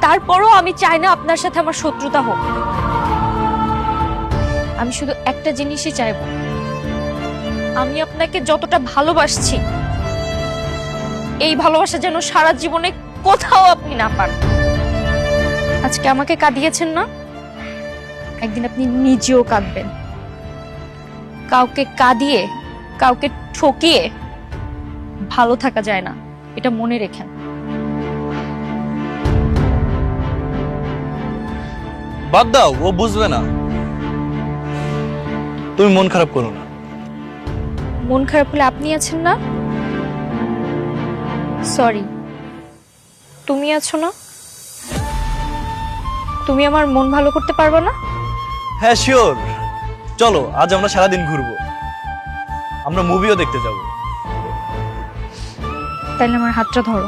তারপরও আমি চাই না আপনার সাথে আমার শত্রুতা হোক। আমি শুধু একটা জিনিসই চাইবো, আমি আপনাকে যতটা ভালোবাসছি এই ভালোবাসা যেন সারা জীবনে কোথাও আপনি না পান। আজকে আমাকে কাঁদিয়েছেন না, একদিন আপনি নিজেও কাঁদবেন। কাউকে কাঁদিয়ে, কাউকে ঠকিয়ে ভালো থাকা যায় না, এটা মনে রেখেন। বাদ দাও, ও বুঝবে না। তুমি মন খারাপ করো না। মন খারাপ হলে আপনি আছেন না? সরি, তুমি আছো না? তুমি আমার মন ভালো করতে পারবে না? হ্যাঁ শিওর, চলো আজ আমরা সারাদিন ঘুরবো, আমরা মুভিও দেখতে যাব। তাহলে আমার হাতটা ধরো।